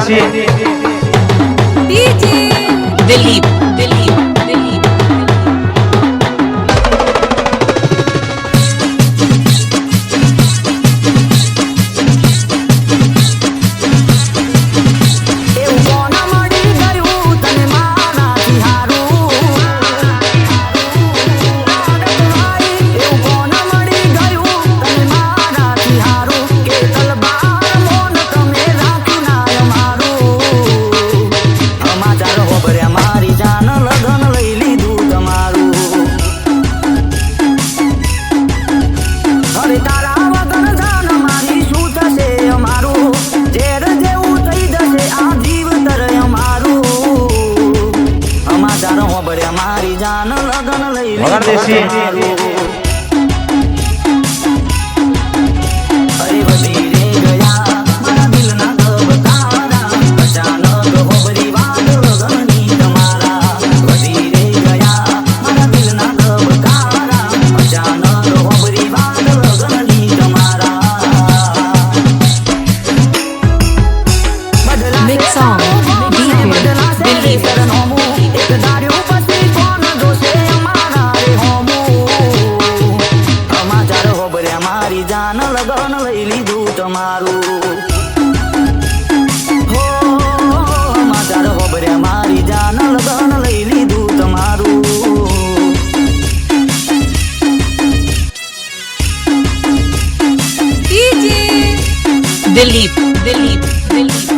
देसी डीजे दिलीप दिलीप दिलीप मगर देसी मिक्स सॉन्ग दिलीप जान लगन लैली दूत मारू हो समाचार हो बरे मारी जान लगन लैली दूत मारू डीजे दिलीप दिलीप दिलीप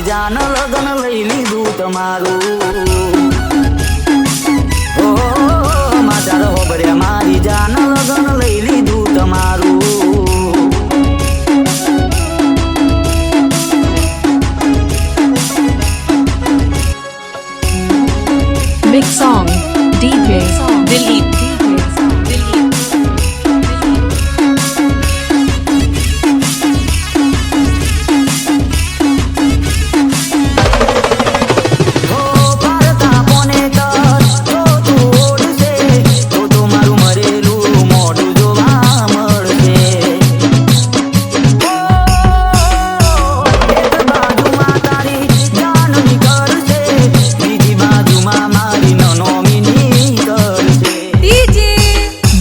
जान लगन लैली दूत मारू ओ समाचार हो बरे मारी जान लगन लैली दूत मारू mix song DJ Dilip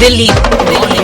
Dilip Dilip